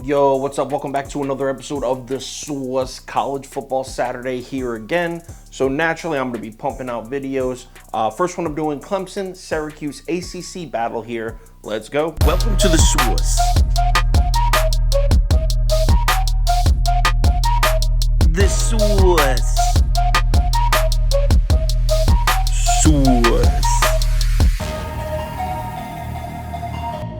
Yo, what's up? Welcome back to another episode of the Sauce College Football Saturday here again. So naturally, I'm going to be pumping out videos. First one I'm doing, Clemson, Syracuse ACC battle here. Let's go. Welcome to the Sauce. The Sauce. Sauce.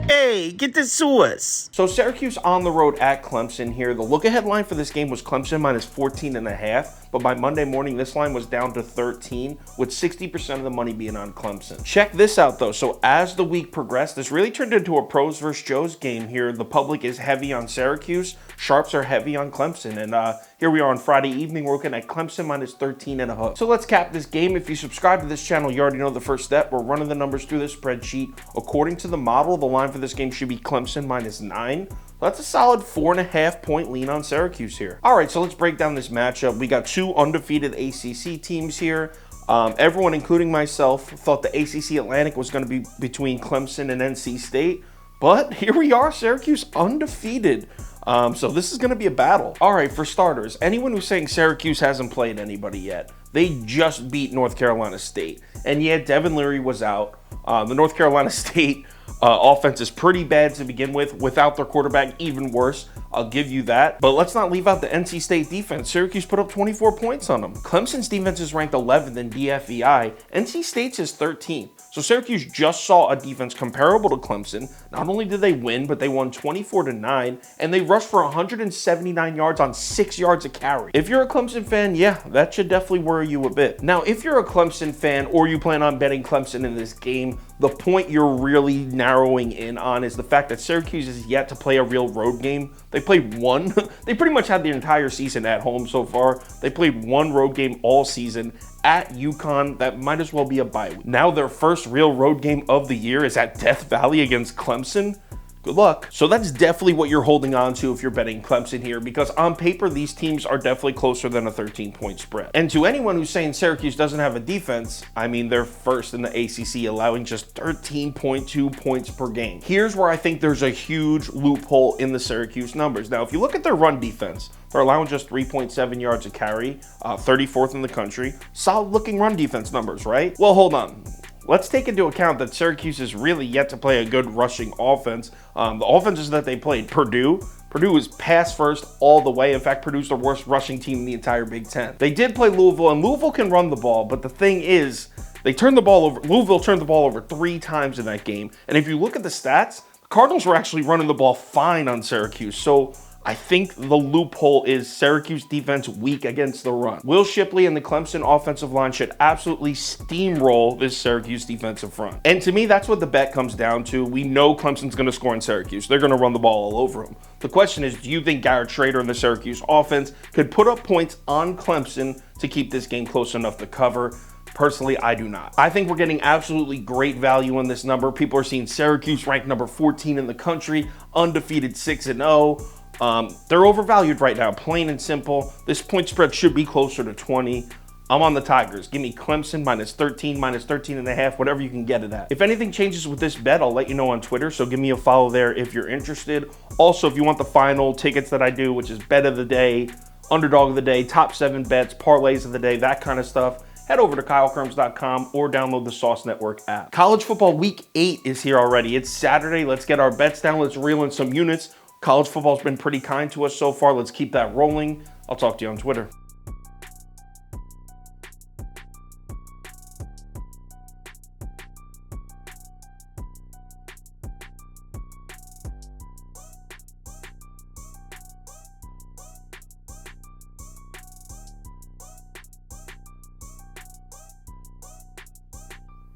Hey, get the sauce. So Syracuse on the road at Clemson here. The look-ahead line for this game was Clemson minus 14.5, but by Monday morning, this line was down to 13, with 60% of the money being on Clemson. Check this out, though. So as the week progressed, this really turned into a pros versus Joes game here. The public is heavy on Syracuse. Sharps are heavy on Clemson. And here we are on Friday evening. We're looking at Clemson minus 13.5. So let's cap this game. If you subscribe to this channel, you already know the first step. We're running the numbers through the spreadsheet. According to the model, the line for this game should be Clemson minus 9. That's a solid 4.5 point lean on Syracuse here. All right, so let's break down this matchup. We got two undefeated ACC teams here. Everyone, including myself, thought the ACC Atlantic was going to be between Clemson and NC State. But here we are, Syracuse undefeated. So this is going to be a battle. All right, for starters, anyone who's saying Syracuse hasn't played anybody yet, they just beat North Carolina State. And yeah, Devin Leary was out. The North Carolina State offense is pretty bad to begin with. Without their quarterback, even worse. I'll give you that. But let's not leave out the NC State defense. Syracuse put up 24 points on them. Clemson's defense is ranked 11th in DFEI. NC State's is 13th. So Syracuse just saw a defense comparable to Clemson. Not only did they win, but they won 24-9, and they rushed for 179 yards on 6 yards a carry. If you're a Clemson fan, yeah, that should definitely worry you a bit. Now, if you're a Clemson fan or you plan on betting Clemson in this game, the point you're really narrowing in on is the fact that Syracuse is yet to play a real road game. They played one. They pretty much had the entire season at home so far. They played one road game all season at UConn. That might as well be a bye week. Now their first real road game of the year is at Death Valley against Clemson. Good luck. So that's definitely what you're holding on to if you're betting Clemson here, because on paper, these teams are definitely closer than a 13-point spread. And to anyone who's saying Syracuse doesn't have a defense, I mean, they're first in the ACC, allowing just 13.2 points per game. Here's where I think there's a huge loophole in the Syracuse numbers. Now, if you look at their run defense, they're allowing just 3.7 yards a carry, 34th in the country. Solid looking run defense numbers, right? Well, hold on. Let's take into account that Syracuse is really yet to play a good rushing offense. The offenses that they played, Purdue is pass first all the way. In fact, Purdue's the worst rushing team in the entire Big Ten. They did play Louisville, and Louisville can run the ball, but the thing is, they turned the ball over. Louisville turned the ball over 3 times in that game. And if you look at the stats, the Cardinals were actually running the ball fine on Syracuse. So I think the loophole is Syracuse defense weak against the run. Will Shipley and the Clemson offensive line should absolutely steamroll this Syracuse defensive front. And to me, that's what the bet comes down to. We know Clemson's going to score in Syracuse. They're going to run the ball all over them. The question is, do you think Garrett Schrader and the Syracuse offense could put up points on Clemson to keep this game close enough to cover? Personally, I do not. I think we're getting absolutely great value on this number. People are seeing Syracuse ranked number 14 in the country, undefeated 6-0. They're overvalued right now, plain and simple. This point spread should be closer to 20. I'm on the Tigers. Give me Clemson minus 13, minus 13.5, whatever you can get it at. If anything changes with this bet, I'll let you know on Twitter, so give me a follow there if you're interested. Also, if you want the final tickets that I do, which is bet of the day, underdog of the day, top 7 bets, parlays of the day, that kind of stuff, head over to KyleKirms.com or download the Sauce Network app. College football week 8 is here already. It's Saturday. Let's get our bets down. Let's reel in some units. College football's been pretty kind to us so far. Let's keep that rolling. I'll talk to you on Twitter.